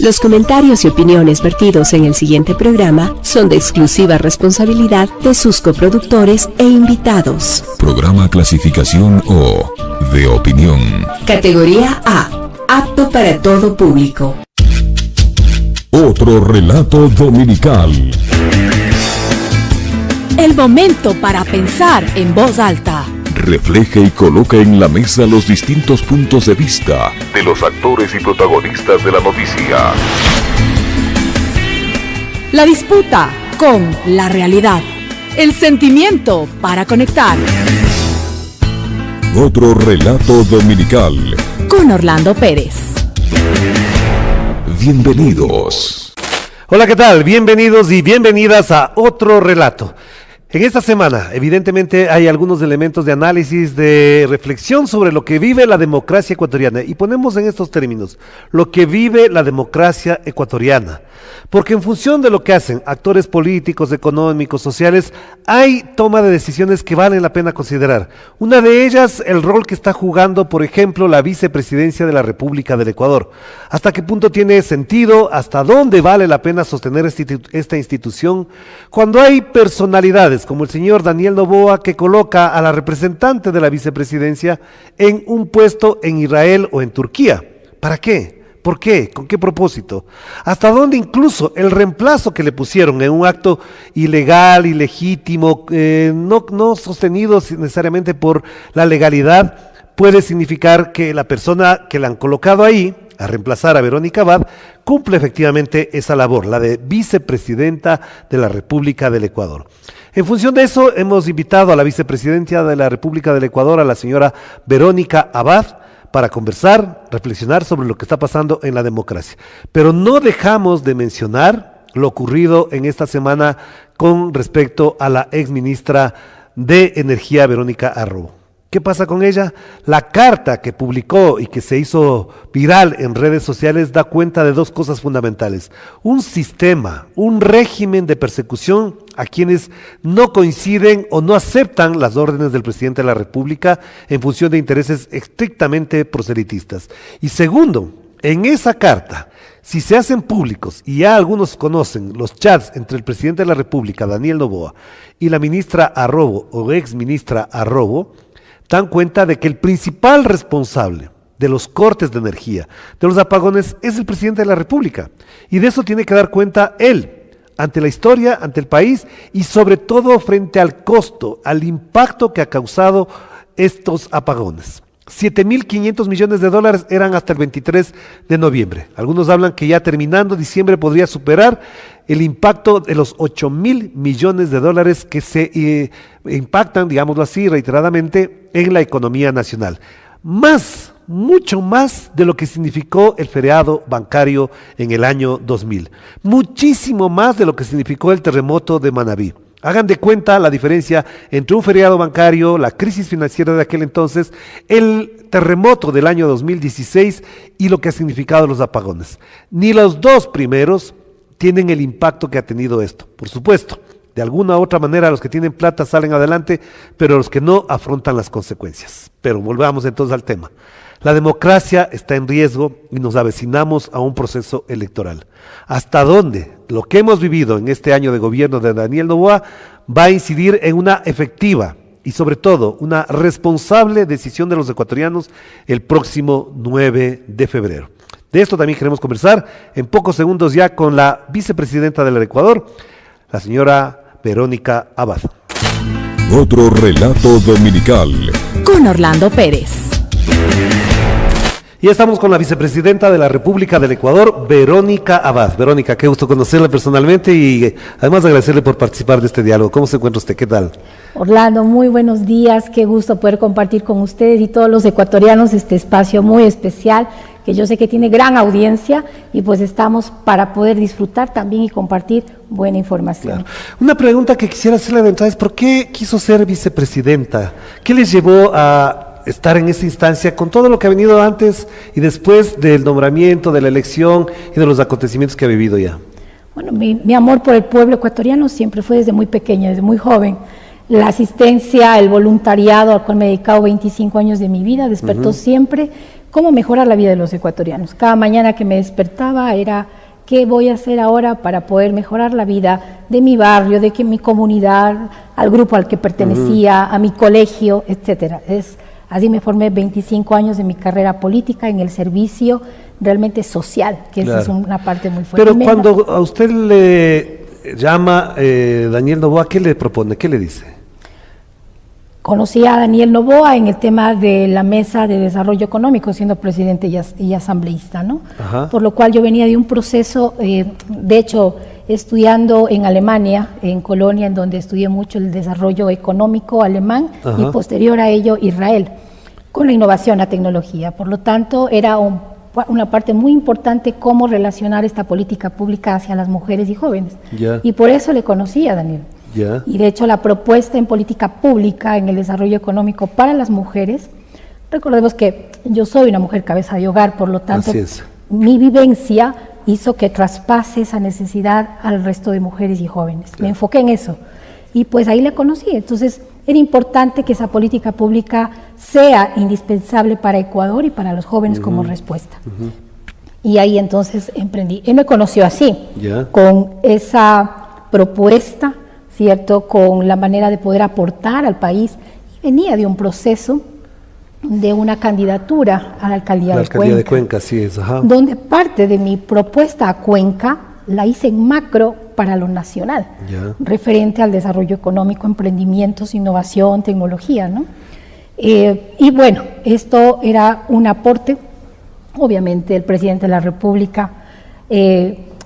Los comentarios y opiniones vertidos en el siguiente programa son de exclusiva responsabilidad de sus coproductores e invitados. Programa clasificación O, de opinión. Categoría A, apto para todo público. Otro relato dominical. El momento para pensar en voz alta. Refleja y coloca en la mesa los distintos puntos de vista de los actores y protagonistas de la noticia. La disputa con la realidad. El sentimiento para conectar. Otro relato dominical. Con Orlando Pérez. Bienvenidos. Hola, ¿qué tal? Bienvenidos y bienvenidas a otro relato. En esta semana, evidentemente, hay algunos elementos de análisis, de reflexión sobre lo que vive la democracia ecuatoriana. Y ponemos en estos términos, lo que vive la democracia ecuatoriana. Porque en función de lo que hacen actores políticos, económicos, sociales, hay toma de decisiones que valen la pena considerar. Una de ellas, el rol que está jugando, por ejemplo, la vicepresidencia de la República del Ecuador. ¿Hasta qué punto tiene sentido? ¿Hasta dónde vale la pena sostener esta institución? Cuando hay personalidades como el señor Daniel Noboa, que coloca a la representante de la vicepresidencia en un puesto en Israel o en Turquía. ¿Para qué? ¿Por qué? ¿Con qué propósito? ¿Hasta dónde incluso el reemplazo que le pusieron en un acto ilegal, ilegítimo, no sostenido necesariamente por la legalidad, puede significar que la persona que la han colocado ahí, a reemplazar a Verónica Abad, cumple efectivamente esa labor, la de vicepresidenta de la República del Ecuador? En función de eso, hemos invitado a la vicepresidenta de la República del Ecuador, a la señora Verónica Abad, para conversar, reflexionar sobre lo que está pasando en la democracia. Pero no dejamos de mencionar lo ocurrido en esta semana con respecto a la exministra de Energía, Verónica Arrobo. ¿Qué pasa con ella? La carta que publicó y que se hizo viral en redes sociales da cuenta de dos cosas fundamentales. Un sistema, un régimen de persecución a quienes no coinciden o no aceptan las órdenes del presidente de la República en función de intereses estrictamente proselitistas. Y segundo, en esa carta, si se hacen públicos, y ya algunos conocen los chats entre el presidente de la República, Daniel Noboa, y la ministra Arrobo o exministra Arrobo, dan cuenta de que el principal responsable de los cortes de energía, de los apagones, es el presidente de la República. Y de eso tiene que dar cuenta él, ante la historia, ante el país y sobre todo frente al costo, al impacto que ha causado estos apagones. 7.500 millones de dólares eran hasta el 23 de noviembre. Algunos hablan que ya terminando diciembre podría superar el impacto de los 8.000 millones de dólares que se impactan, digámoslo así, reiteradamente en la economía nacional. Mucho más de lo que significó el feriado bancario en el año 2000. Muchísimo más de lo que significó el terremoto de Manabí. Hagan de cuenta la diferencia entre un feriado bancario, la crisis financiera de aquel entonces, el terremoto del año 2016 y lo que ha significado los apagones. Ni los dos primeros tienen el impacto que ha tenido esto. Por supuesto, de alguna u otra manera los que tienen plata salen adelante, pero los que no afrontan las consecuencias. Pero volvamos entonces al tema. La democracia está en riesgo y nos avecinamos a un proceso electoral. ¿Hasta dónde lo que hemos vivido en este año de gobierno de Daniel Noboa va a incidir en una efectiva y sobre todo una responsable decisión de los ecuatorianos el próximo 9 de febrero? De esto también queremos conversar en pocos segundos ya con la vicepresidenta del Ecuador, la señora Verónica Abad. Otro relato dominical. Con Orlando Pérez. Y estamos con la vicepresidenta de la República del Ecuador, Verónica Abad. Verónica, qué gusto conocerla personalmente y además agradecerle por participar de este diálogo. ¿Cómo se encuentra usted? ¿Qué tal? Orlando, muy buenos días. Qué gusto poder compartir con ustedes y todos los ecuatorianos este espacio muy especial, que yo sé que tiene gran audiencia y pues estamos para poder disfrutar también y compartir buena información. Claro. Una pregunta que quisiera hacerle de entrada es ¿por qué quiso ser vicepresidenta? ¿Qué les llevó a estar en esta instancia con todo lo que ha venido antes y después del nombramiento, de la elección y de los acontecimientos que ha vivido ya? Bueno, mi amor por el pueblo ecuatoriano siempre fue desde muy pequeña, desde muy joven. La asistencia, el voluntariado al cual me he dedicado 25 años de mi vida, despertó siempre cómo mejorar la vida de los ecuatorianos. Cada mañana que me despertaba era qué voy a hacer ahora para poder mejorar la vida de mi barrio, de que mi comunidad, al grupo al que pertenecía, a mi colegio, etcétera. Así me formé 25 años de mi carrera política en el servicio realmente social, que esa es una parte muy fuerte. Pero cuando a usted le llama Daniel Noboa, ¿qué le propone? ¿Qué le dice? Conocí a Daniel Noboa en el tema de la mesa de desarrollo económico, siendo presidente y asambleísta, ¿no? Ajá. Por lo cual yo venía de un proceso, de hecho, estudiando en Alemania, en Colonia, en donde estudié mucho el desarrollo económico alemán, ajá, y posterior a ello Israel, con la innovación, la tecnología. Por lo tanto, era una parte muy importante cómo relacionar esta política pública hacia las mujeres y jóvenes. Yeah. Y por eso le conocí a Daniel. Yeah. Y de hecho la propuesta en política pública, en el desarrollo económico para las mujeres, recordemos que yo soy una mujer cabeza de hogar, por lo tanto mi vivencia hizo que traspase esa necesidad al resto de mujeres y jóvenes. Claro. Me enfoqué en eso y pues ahí la conocí. Entonces era importante que esa política pública sea indispensable para Ecuador y para los jóvenes como respuesta. Y ahí entonces emprendí. Él me conoció así, con esa propuesta, ¿cierto?, con la manera de poder aportar al país. Y venía de un proceso de una candidatura a la alcaldía de Cuenca. De Cuenca, sí es, ajá. Donde parte de mi propuesta a Cuenca la hice en macro para lo nacional, referente al desarrollo económico, emprendimientos, innovación, tecnología, ¿no? Y bueno, esto era un aporte, obviamente el presidente de la República,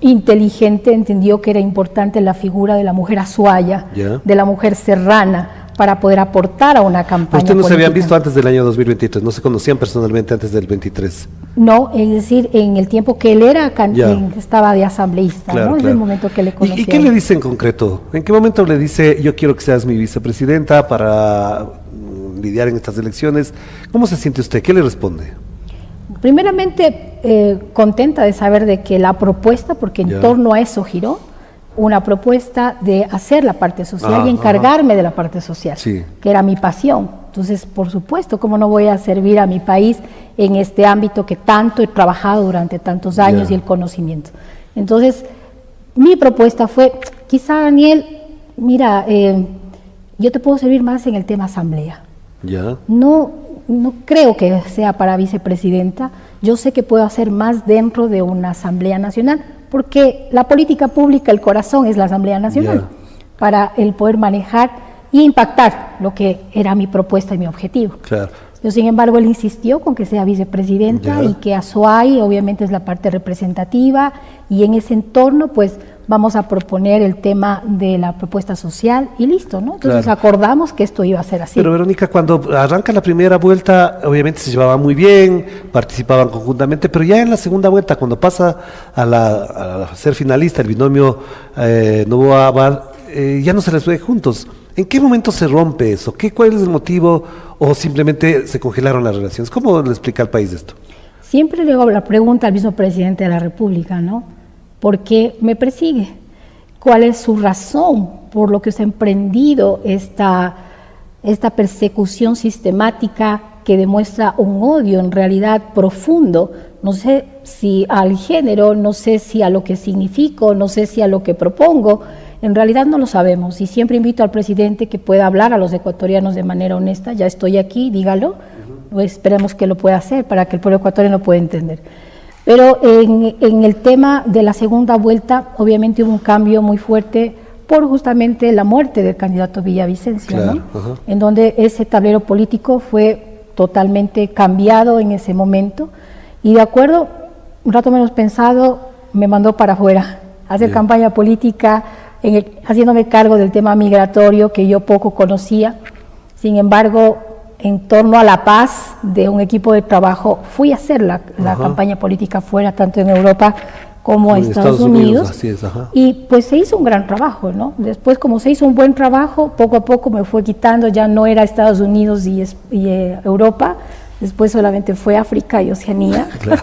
inteligente, entendió que era importante la figura de la mujer azuaya, de la mujer serrana, para poder aportar a una campaña ¿Usted no política. Se habían visto antes del año 2023? ¿No se conocían personalmente antes del 23? No, es decir, en el tiempo que él era estaba de asambleísta, ¿no? Es el momento que le conocí. ¿Y qué le dice en concreto? ¿En qué momento le dice, yo quiero que seas mi vicepresidenta para lidiar en estas elecciones? ¿Cómo se siente usted? ¿Qué le responde? Primeramente, contenta de saber de que la propuesta, porque en torno a eso giró, una propuesta de hacer la parte social y encargarme de la parte social, que era mi pasión. Entonces, por supuesto, ¿cómo no voy a servir a mi país en este ámbito que tanto he trabajado durante tantos años y el conocimiento? Entonces, mi propuesta fue, quizá Daniel, mira, yo te puedo servir más en el tema asamblea. No creo que sea para vicepresidenta, yo sé que puedo hacer más dentro de una asamblea nacional, porque la política pública, el corazón es la Asamblea Nacional, para el poder manejar y impactar lo que era mi propuesta y mi objetivo. Yo, sin embargo, él insistió con que sea vicepresidenta y que Azuay obviamente es la parte representativa, y en ese entorno pues vamos a proponer el tema de la propuesta social y listo, ¿no? Entonces acordamos que esto iba a ser así. Pero Verónica, cuando arranca la primera vuelta, obviamente se llevaban muy bien, participaban conjuntamente, pero ya en la segunda vuelta, cuando pasa a ser finalista, el binomio Noboa, ya no se les ve juntos. ¿En qué momento se rompe eso? ¿Cuál es el motivo? ¿O simplemente se congelaron las relaciones? ¿Cómo le explica al país esto? Siempre le hago la pregunta al mismo presidente de la República, ¿no? ¿Por qué me persigue? ¿Cuál es su razón por lo que se ha emprendido esta persecución sistemática que demuestra un odio en realidad profundo? No sé si al género, no sé si a lo que significo, no sé si a lo que propongo. En realidad no lo sabemos, y siempre invito al presidente que pueda hablar a los ecuatorianos de manera honesta. Ya estoy aquí, dígalo, pues esperemos que lo pueda hacer para que el pueblo ecuatoriano pueda entender. Pero en el tema de la segunda vuelta, obviamente hubo un cambio muy fuerte por justamente la muerte del candidato Villavicencio, ¿no? En donde ese tablero político fue totalmente cambiado en ese momento, y de acuerdo, un rato menos pensado, me mandó para afuera a hacer campaña política, haciéndome cargo del tema migratorio que yo poco conocía. Sin embargo, en torno a la paz de un equipo de trabajo, fui a hacer la campaña política fuera, tanto en Europa como en Estados Unidos. Así es, y pues se hizo un gran trabajo, ¿no? Después, como se hizo un buen trabajo, poco a poco me fue quitando, ya no era Estados Unidos y Europa, después solamente fue África y Oceanía. Claro.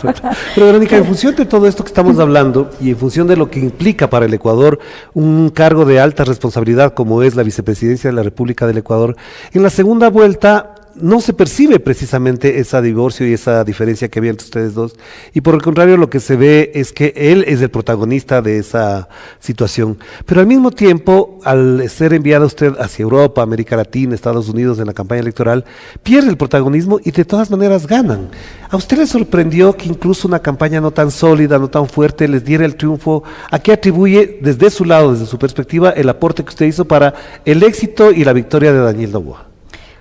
Pero Verónica, en función de todo esto que estamos hablando y en función de lo que implica para el Ecuador un cargo de alta responsabilidad como es la vicepresidencia de la República del Ecuador, en la segunda vuelta no se percibe precisamente ese divorcio y esa diferencia que había entre ustedes dos, y por el contrario lo que se ve es que él es el protagonista de esa situación, pero al mismo tiempo, al ser enviado usted hacia Europa, América Latina, Estados Unidos en la campaña electoral, pierde el protagonismo y de todas maneras ganan. ¿A usted le sorprendió que incluso una campaña no tan sólida, no tan fuerte, les diera el triunfo? ¿A qué atribuye desde su lado, desde su perspectiva, el aporte que usted hizo para el éxito y la victoria de Daniel Noboa?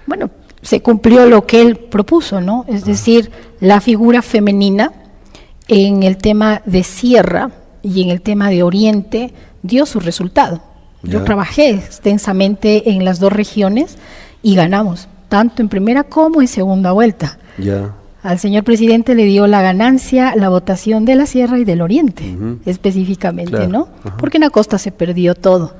Bueno, se cumplió lo que él propuso, ¿no? Es decir, la figura femenina en el tema de Sierra y en el tema de Oriente dio su resultado. Yo trabajé extensamente en las dos regiones y ganamos, tanto en primera como en segunda vuelta. Al señor presidente le dio la ganancia la votación de la Sierra y del Oriente, específicamente, ¿no? Porque en la costa se perdió todo.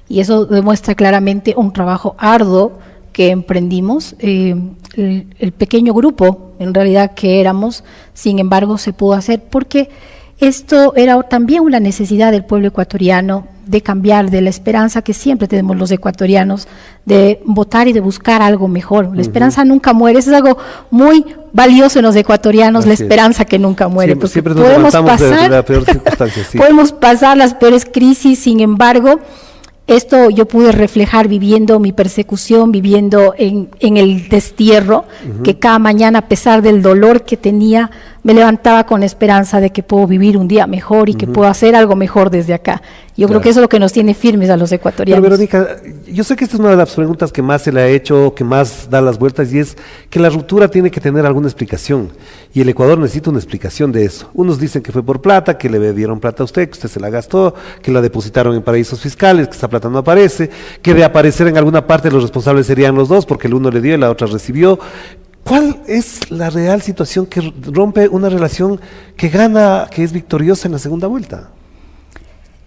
Y eso demuestra claramente un trabajo arduo que emprendimos, el pequeño grupo en realidad que éramos, sin embargo se pudo hacer porque esto era también una necesidad del pueblo ecuatoriano de cambiar, de la esperanza que siempre tenemos los ecuatorianos de votar y de buscar algo mejor. La esperanza nunca muere, eso es algo muy valioso en los ecuatorianos, la esperanza que nunca muere. Siempre nos levantamos de la peor circunstancia. Podemos pasar las peores crisis, sin embargo, esto yo pude reflejar viviendo mi persecución, viviendo en el destierro, que cada mañana, a pesar del dolor que tenía, me levantaba con esperanza de que puedo vivir un día mejor y que puedo hacer algo mejor desde acá. Yo creo que eso es lo que nos tiene firmes a los ecuatorianos. Pero Verónica, yo sé que esta es una de las preguntas que más se le ha hecho, que más da las vueltas, y es que la ruptura tiene que tener alguna explicación, y el Ecuador necesita una explicación de eso. Unos dicen que fue por plata, que le dieron plata a usted, que usted se la gastó, que la depositaron en paraísos fiscales, que esa plata no aparece, que de aparecer en alguna parte los responsables serían los dos, porque el uno le dio y la otra recibió. ¿Cuál es la real situación que rompe una relación que gana, que es victoriosa en la segunda vuelta?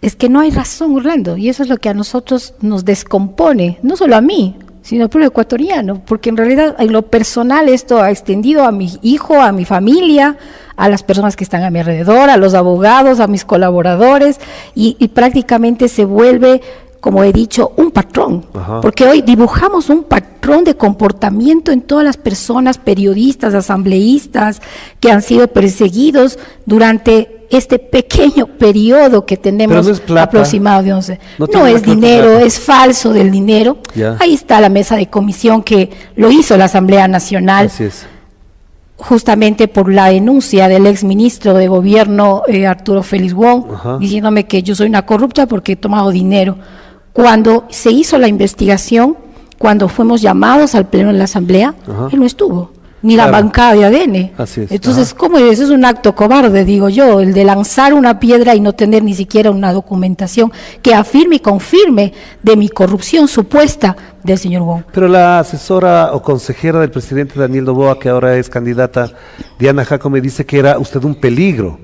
Es que no hay razón, Orlando, y eso es lo que a nosotros nos descompone, no solo a mí, sino al pueblo ecuatoriano, porque en realidad en lo personal esto ha extendido a mi hijo, a mi familia, a las personas que están a mi alrededor, a los abogados, a mis colaboradores, y prácticamente se vuelve, como he dicho, un patrón, porque hoy dibujamos un patrón de comportamiento en todas las personas, periodistas, asambleístas, que han sido perseguidos durante este pequeño periodo que tenemos aproximado de 11. No es dinero, es falso del dinero. Ahí está la mesa de comisión que lo hizo la Asamblea Nacional. Así es. Justamente por la denuncia del exministro de gobierno Arturo Félix Wong, diciéndome que yo soy una corrupta porque he tomado dinero. Cuando se hizo la investigación, cuando fuimos llamados al pleno de la Asamblea, él no estuvo, ni la bancada de ADN. Así es. Entonces, ¿cómo es? Eso es un acto cobarde, digo yo, el de lanzar una piedra y no tener ni siquiera una documentación que afirme y confirme de mi corrupción supuesta del señor Wong. Pero la asesora o consejera del presidente Daniel Noboa, que ahora es candidata, Diana Jacome, dice que era usted un peligro.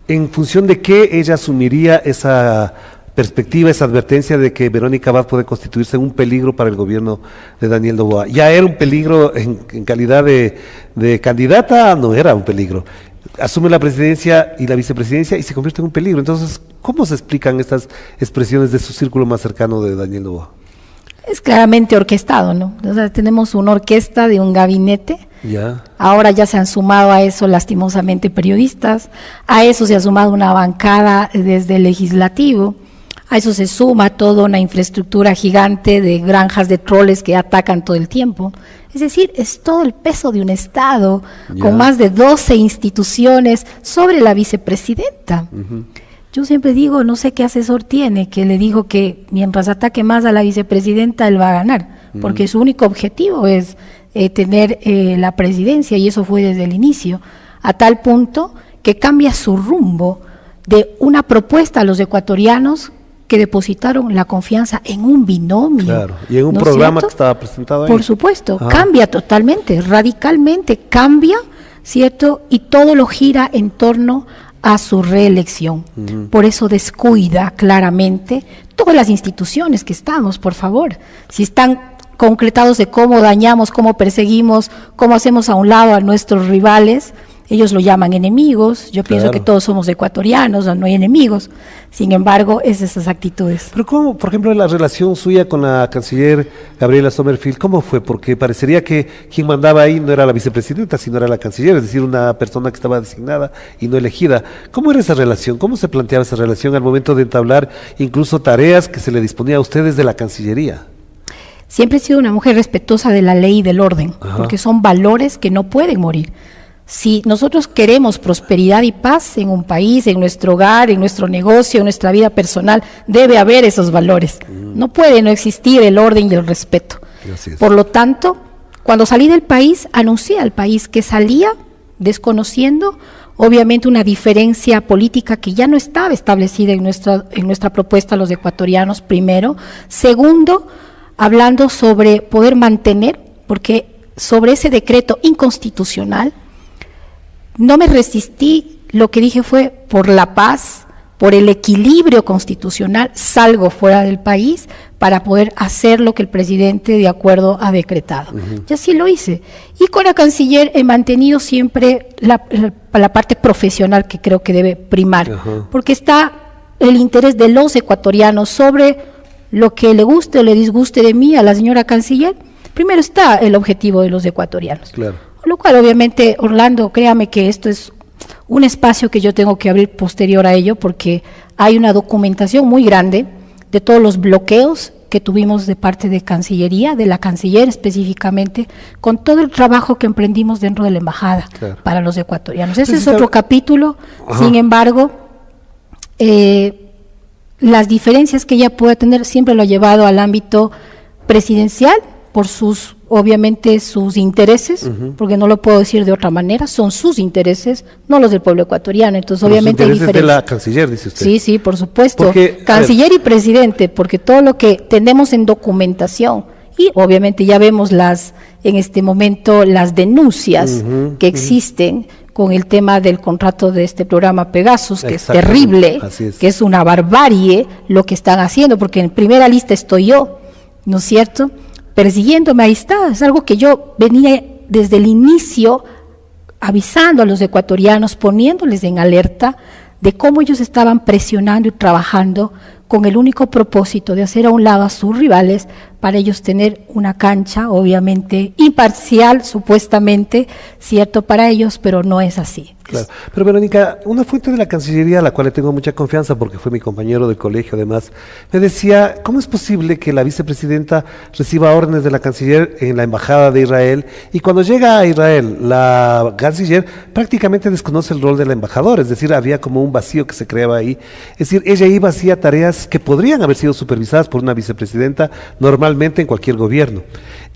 ¿En función de qué ella asumiría esa perspectiva, esa advertencia de que Verónica Abad puede constituirse un peligro para el gobierno de Daniel Noboa? Ya era un peligro en calidad de candidata, no era un peligro. Asume la presidencia y la vicepresidencia y se convierte en un peligro. Entonces, ¿cómo se explican estas expresiones de su círculo más cercano de Daniel Noboa? Es claramente orquestado, ¿no? O sea, tenemos una orquesta de un gabinete. Ahora ya se han sumado a eso lastimosamente periodistas, a eso se ha sumado una bancada desde el legislativo. A eso se suma toda una infraestructura gigante de granjas de troles que atacan todo el tiempo. Es decir, es todo el peso de un Estado con más de 12 instituciones sobre la vicepresidenta. Yo siempre digo, no sé qué asesor tiene, que le dijo que mientras ataque más a la vicepresidenta, él va a ganar, porque su único objetivo es tener la presidencia, y eso fue desde el inicio, a tal punto que cambia su rumbo de una propuesta a los ecuatorianos que depositaron la confianza en un binomio. Claro, y en un programa que estaba presentado ahí. Por supuesto, cambia totalmente, radicalmente, cambia, ¿cierto? Y todo lo gira en torno a su reelección. Por eso descuida claramente todas las instituciones que estamos, por favor. Si están concretados de cómo dañamos, cómo perseguimos, cómo hacemos a un lado a nuestros rivales. Ellos lo llaman enemigos. Yo pienso que todos somos ecuatorianos, no hay enemigos. Sin embargo, es esas actitudes. Pero ¿cómo, por ejemplo, la relación suya con la canciller Gabriela Sommerfield, cómo fue? Porque parecería que quien mandaba ahí no era la vicepresidenta, sino era la canciller, es decir, una persona que estaba designada y no elegida. ¿Cómo era esa relación? ¿Cómo se planteaba esa relación al momento de entablar incluso tareas que se le disponía a ustedes de la Cancillería? Siempre he sido una mujer respetuosa de la ley y del orden, porque son valores que no pueden morir. Si nosotros queremos prosperidad y paz en un país, en nuestro hogar, en nuestro negocio, en nuestra vida personal, debe haber esos valores. No puede no existir el orden y el respeto. Por lo tanto, cuando salí del país, anuncié al país que salía desconociendo, obviamente, una diferencia política que ya no estaba establecida en nuestra propuesta los ecuatorianos, primero. Segundo, hablando sobre poder mantener, porque sobre ese decreto inconstitucional, no me resistí, lo que dije fue por la paz, por el equilibrio constitucional, salgo fuera del país para poder hacer lo que el presidente de acuerdo ha decretado. Y así lo hice. Y con la canciller he mantenido siempre la parte profesional que creo que debe primar, porque está el interés de los ecuatorianos sobre lo que le guste o le disguste de mí a la señora canciller. Primero está el objetivo de los ecuatorianos. Claro. Lo cual, obviamente, Orlando, créame que esto es un espacio que yo tengo que abrir posterior a ello, porque hay una documentación muy grande de todos los bloqueos que tuvimos de parte de Cancillería, de la canciller específicamente, con todo el trabajo que emprendimos dentro de la embajada para los ecuatorianos. Ese es otro capítulo. Sin embargo, las diferencias que ella puede tener siempre lo ha llevado al ámbito presidencial, por sus, obviamente, sus intereses, porque no lo puedo decir de otra manera, son sus intereses, no los del pueblo ecuatoriano. Entonces, obviamente hay diferencias. De la canciller, dice usted. Sí, sí, por supuesto. Porque, canciller y presidente, porque todo lo que tenemos en documentación, y obviamente ya vemos en este momento las denuncias que existen con el tema del contrato de este programa Pegasus, que es terrible, que es una barbarie lo que están haciendo, porque en primera lista estoy yo, ¿no es cierto?, persiguiéndome. Ahí está, es algo que yo venía desde el inicio avisando a los ecuatorianos, poniéndoles en alerta de cómo ellos estaban presionando y trabajando con el único propósito de hacer a un lado a sus rivales para ellos tener una cancha, obviamente, imparcial, supuestamente, cierto para ellos, pero no es así. Claro. Pero Verónica, una fuente de la Cancillería a la cual le tengo mucha confianza porque fue mi compañero de colegio además, me decía, ¿cómo es posible que la vicepresidenta reciba órdenes de la canciller en la embajada de Israel y cuando llega a Israel la canciller prácticamente desconoce el rol de la embajadora? Es decir, había como un vacío que se creaba ahí. Es decir, ella iba hacía tareas que podrían haber sido supervisadas por una vicepresidenta normalmente en cualquier gobierno.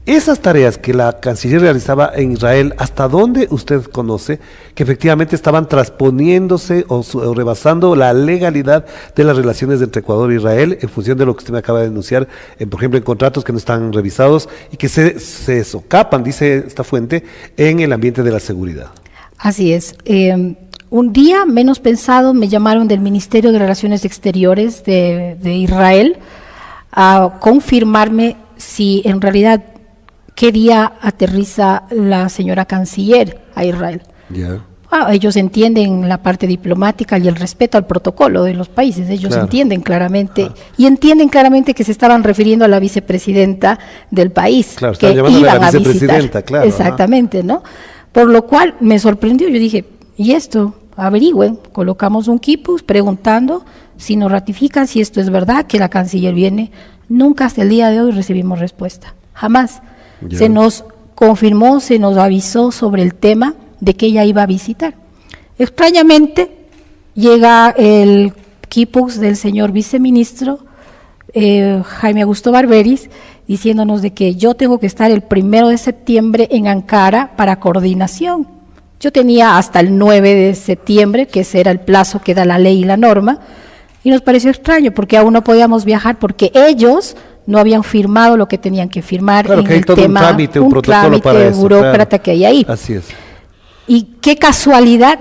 Esas tareas que la canciller realizaba en Israel, ¿hasta dónde usted conoce que efectivamente estaban transponiéndose o rebasando la legalidad de las relaciones entre Ecuador e Israel en función de lo que usted me acaba de denunciar, por ejemplo, en contratos que no están revisados y que se socapan, dice esta fuente, en el ambiente de la seguridad? Así es. Un día, menos pensado, me llamaron del Ministerio de Relaciones Exteriores de Israel a confirmarme si en realidad qué día aterriza la señora canciller a Israel. Ellos entienden la parte diplomática y el respeto al protocolo de los países, ellos entienden claramente, y entienden claramente que se estaban refiriendo a la vicepresidenta del país, que iban a visitar. Exactamente, ¿no? Por lo cual me sorprendió, yo dije, ¿y esto? Averigüen, colocamos un quipus preguntando si nos ratifican si esto es verdad, que la canciller viene. Nunca hasta el día de hoy recibimos respuesta, jamás. Se nos confirmó, se nos avisó sobre el tema de que ella iba a visitar. Extrañamente llega el quipus del señor viceministro Jaime Augusto Barberis diciéndonos de que yo tengo que estar el 1 de septiembre en Ankara para coordinación. Yo tenía hasta el 9 de septiembre, que ese era el plazo que da la ley y la norma, y nos pareció extraño porque aún no podíamos viajar porque ellos no habían firmado lo que tenían que firmar en el tema, un protocolo para eso, burócrata que hay ahí. Así es. Y qué casualidad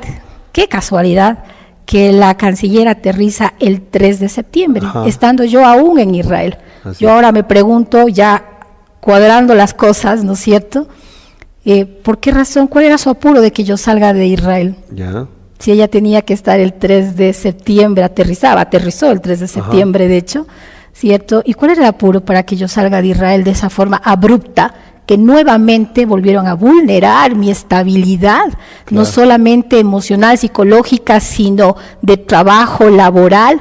que la canciller aterriza el 3 de septiembre, estando yo aún en Israel. Yo ahora me pregunto ya cuadrando las cosas, ¿no es cierto? ¿Por qué razón? ¿Cuál era su apuro de que yo salga de Israel? Ya. Si ella tenía que estar el 3 de septiembre, aterrizó el 3 de septiembre, de hecho, ¿cierto? ¿Y cuál era el apuro para que yo salga de Israel de esa forma abrupta, que nuevamente volvieron a vulnerar mi estabilidad, no solamente emocional, psicológica, sino de trabajo laboral?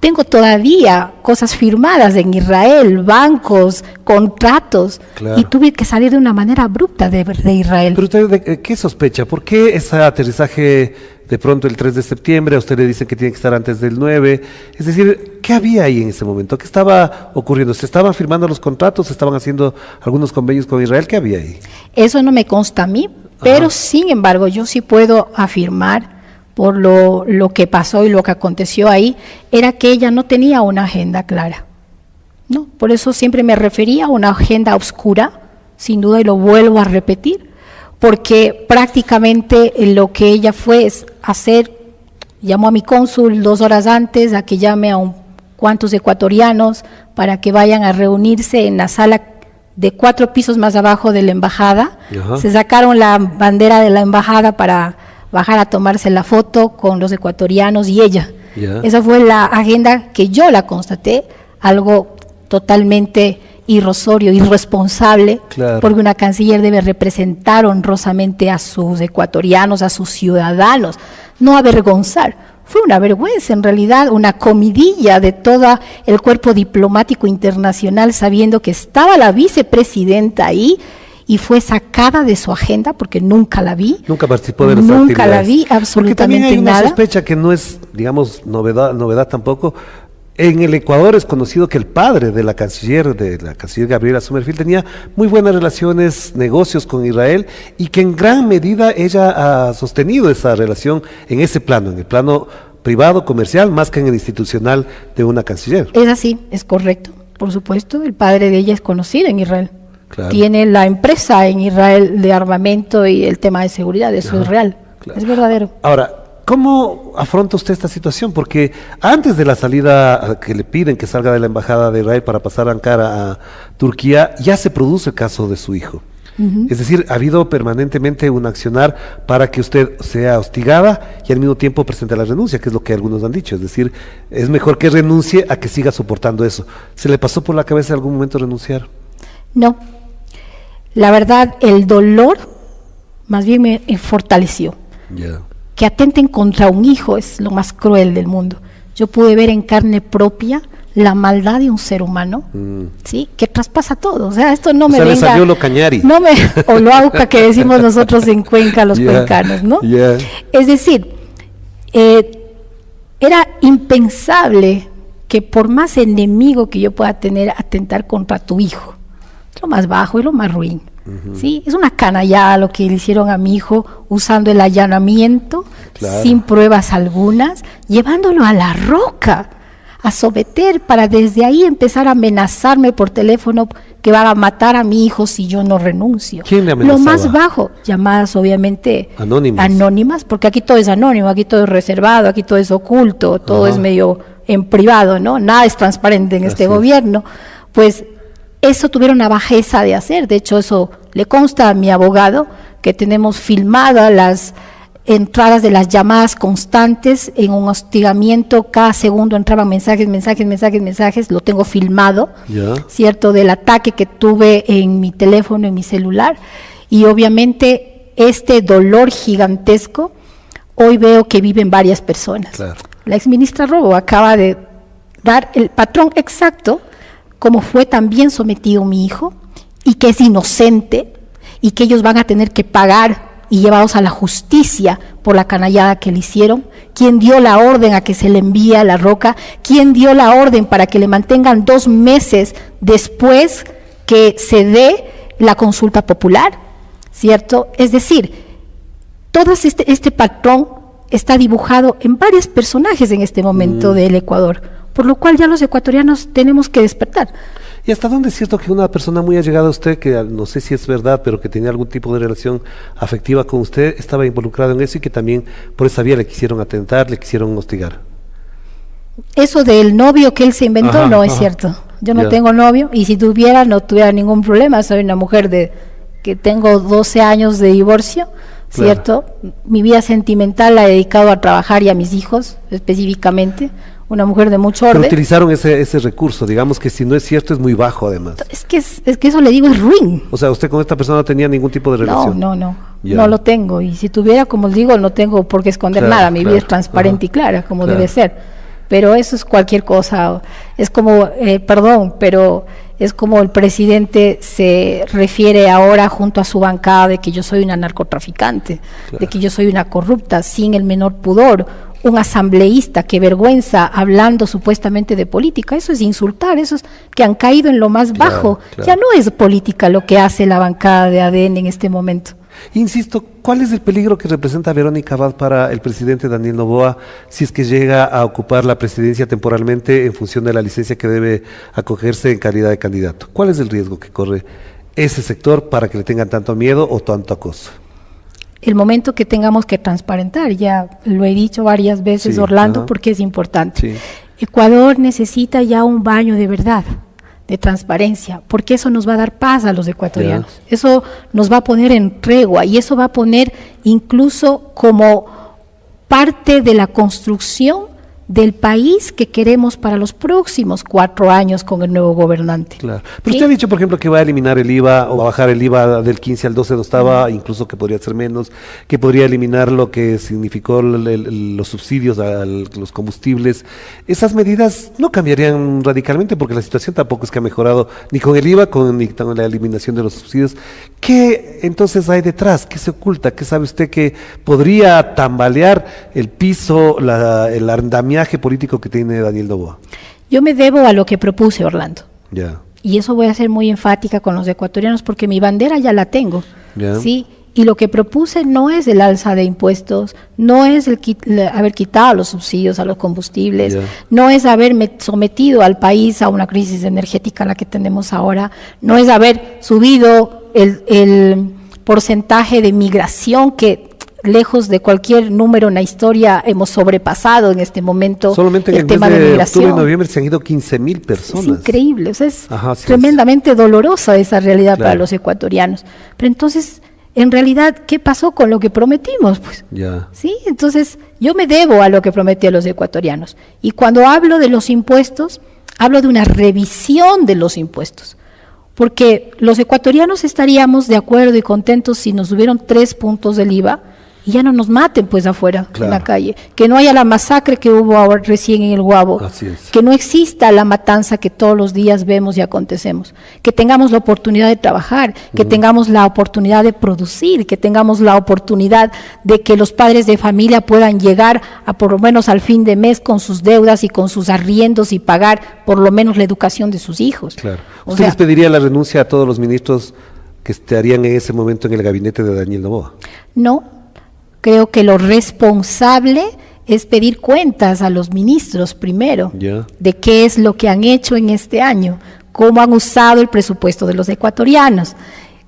Tengo todavía cosas firmadas en Israel, bancos, contratos, y tuve que salir de una manera abrupta de Israel. Pero usted, ¿qué sospecha? ¿Por qué ese aterrizaje de pronto el 3 de septiembre? A usted le dicen que tiene que estar antes del 9. Es decir, ¿qué había ahí en ese momento? ¿Qué estaba ocurriendo? ¿Se estaban firmando los contratos? ¿Se estaban haciendo algunos convenios con Israel? ¿Qué había ahí? Eso no me consta a mí, pero sin embargo yo sí puedo afirmar por lo que pasó y lo que aconteció ahí, era que ella no tenía una agenda clara. No, por eso siempre me refería a una agenda oscura, sin duda, y lo vuelvo a repetir, porque prácticamente lo que ella fue es llamó a mi cónsul 2 horas antes a que llame a cuantos ecuatorianos para que vayan a reunirse en la sala de 4 pisos más abajo de la embajada. Se sacaron la bandera de la embajada para bajar a tomarse la foto con los ecuatorianos y ella. Esa fue la agenda que yo la constaté, algo totalmente irrisorio, irresponsable, porque una canciller debe representar honrosamente a sus ecuatorianos, a sus ciudadanos, no avergonzar. Fue una vergüenza, en realidad, una comidilla de todo el cuerpo diplomático internacional, sabiendo que estaba la vicepresidenta ahí, y fue sacada de su agenda porque nunca la vi. Nunca participó de las actividades. Nunca la vi, absolutamente nada. Porque también hay una sospecha que no es, digamos, novedad tampoco. En el Ecuador es conocido que el padre de la canciller Gabriela Sommerfield, tenía muy buenas relaciones, negocios con Israel, y que en gran medida ella ha sostenido esa relación en ese plano, en el plano privado, comercial, más que en el institucional de una canciller. Es así, es correcto, por supuesto. El padre de ella es conocido en Israel. Tiene la empresa en Israel de armamento y el tema de seguridad, eso es real, es verdadero. Ahora, ¿cómo afronta usted esta situación? Porque antes de la salida que le piden que salga de la embajada de Israel para pasar a Ankara a Turquía, ya se produce el caso de su hijo. Es decir, ha habido permanentemente un accionar para que usted sea hostigada y al mismo tiempo presente la renuncia, que es lo que algunos han dicho. Es decir, es mejor que renuncie a que siga soportando eso. ¿Se le pasó por la cabeza en algún momento renunciar? No. La verdad, el dolor más bien me fortaleció. Que atenten contra un hijo es lo más cruel del mundo. Yo pude ver en carne propia la maldad de un ser humano, ¿sí? Que traspasa todo. O sea, esto no me venga... le salió lo cañari. O lo auca que decimos nosotros en Cuenca, los cuencanos, ¿no? Es decir, era impensable que por más enemigo que yo pueda tener, atentar contra tu hijo. Es lo más bajo, es lo más ruin. ¿Sí? Es una canallada lo que le hicieron a mi hijo, usando el allanamiento, sin pruebas algunas, llevándolo a la roca, a someter, para desde ahí empezar a amenazarme por teléfono que van a matar a mi hijo si yo no renuncio. ¿Quién le amenazaba? Lo más bajo, llamadas obviamente anónimas, porque aquí todo es anónimo, aquí todo es reservado, aquí todo es oculto, todo es medio en privado, ¿no? Nada es transparente en este gobierno. Pues eso tuvieron la bajeza de hacer. De hecho, eso le consta a mi abogado, que tenemos filmadas las entradas de las llamadas constantes en un hostigamiento. Cada segundo entraban mensajes, lo tengo filmado, ¿cierto? Del ataque que tuve en mi teléfono, en mi celular. Y obviamente este dolor gigantesco, hoy veo que viven varias personas. La exministra Robo acaba de dar el patrón exacto cómo fue también sometido mi hijo, y que es inocente, y que ellos van a tener que pagar y llevados a la justicia por la canallada que le hicieron. ¿Quién dio la orden a que se le envíe a la roca? ¿Quién dio la orden para que le mantengan 2 meses después que se dé la consulta popular? ¿Cierto? Es decir, todo este patrón está dibujado en varios personajes en este momento del Ecuador, por lo cual ya los ecuatorianos tenemos que despertar. ¿Y hasta dónde es cierto que una persona muy allegada a usted, que no sé si es verdad, pero que tenía algún tipo de relación afectiva con usted, estaba involucrado en eso y que también por esa vía le quisieron atentar, le quisieron hostigar? Eso del novio que él se inventó no es cierto. Yo no Ya. tengo novio, y si tuviera, no tuviera ningún problema. Soy una mujer que tengo 12 años de divorcio, Claro. ¿cierto? Mi vida sentimental la he dedicado a trabajar y a mis hijos, específicamente. Una mujer de mucho Pero orden. utilizaron ese recurso, digamos que si no es cierto es muy bajo además. Es que eso le digo es ruin. O sea, usted con esta persona no tenía ningún tipo de relación. No Ya. lo tengo. Y si tuviera, como les digo, no tengo por qué esconder Claro, nada. Mi vida es claro. transparente Ajá. y clara, como Claro. debe ser. Pero eso es cualquier cosa. Es como, pero es como el presidente se refiere ahora junto a su bancada de que yo soy una narcotraficante, de que yo soy una corrupta, sin el menor pudor. Un asambleísta, qué vergüenza, hablando supuestamente de política. Eso es insultar, eso es que han caído en lo más Claro, bajo. claro. Ya no es política lo que hace la bancada de ADN en este momento. Insisto, ¿cuál es el peligro que representa Verónica Abad para el presidente Daniel Noboa si es que llega a ocupar la presidencia temporalmente en función de la licencia que debe acogerse en calidad de candidato? ¿Cuál es el riesgo que corre ese sector para que le tengan tanto miedo o tanto acoso? El momento que tengamos que transparentar, ya lo he dicho varias veces, Sí, Orlando, ajá. porque es importante. Sí. Ecuador necesita ya un baño de verdad, de transparencia, porque eso nos va a dar paz a los ecuatorianos. Eso nos va a poner en tregua y eso va a poner incluso como parte de la construcción del país que queremos para los próximos 4 años con el nuevo gobernante. Claro. Pero ¿Sí? usted ha dicho, por ejemplo, que va a eliminar el IVA o va a bajar el IVA del 15 al 12, no estaba, incluso que podría ser menos, que podría eliminar lo que significó los subsidios a los combustibles. Esas medidas no cambiarían radicalmente porque la situación tampoco es que ha mejorado ni con el IVA ni con la eliminación de los subsidios. ¿Qué entonces hay detrás? ¿Qué se oculta? ¿Qué sabe usted que podría tambalear el piso, el andamiaje político que tiene Daniel Noboa? Yo me debo a lo que propuse, Orlando. Ya. Y eso voy a ser muy enfática con los ecuatorianos porque mi bandera ya la tengo. Ya. ¿Sí? Y lo que propuse no es el alza de impuestos, no es haber quitado los subsidios a los combustibles, Ya. no es haber sometido al país a una crisis energética la que tenemos ahora, no es haber subido el porcentaje de migración que lejos de cualquier número en la historia hemos sobrepasado en este momento. Solamente en el mes tema de de migración. octubre y noviembre se han ido 15,000 personas. Es increíble, o sea, es Ajá, sí tremendamente dolorosa esa realidad para Claro. los ecuatorianos. Pero entonces, en realidad, ¿qué pasó con lo que prometimos? Pues, Ya. sí, entonces yo me debo a lo que prometí a los ecuatorianos. Y cuando hablo de los impuestos, hablo de una revisión de los impuestos. Porque los ecuatorianos estaríamos de acuerdo y contentos si nos subieron 3 puntos del IVA y ya no nos maten pues afuera, Claro. en la calle. Que no haya la masacre que hubo ahora recién en el Guabo. Así es. Que no exista la matanza que todos los días vemos y acontecemos. Que tengamos la oportunidad de trabajar, que tengamos la oportunidad de producir, que tengamos la oportunidad de que los padres de familia puedan llegar a por lo menos al fin de mes con sus deudas y con sus arriendos y pagar por lo menos la educación de sus hijos. Claro. O ¿Usted sea, les pediría la renuncia a todos los ministros que estarían en ese momento en el gabinete de Daniel Noboa? no, creo que lo responsable es pedir cuentas a los ministros primero Ya. de qué es lo que han hecho en este año, cómo han usado el presupuesto de los ecuatorianos,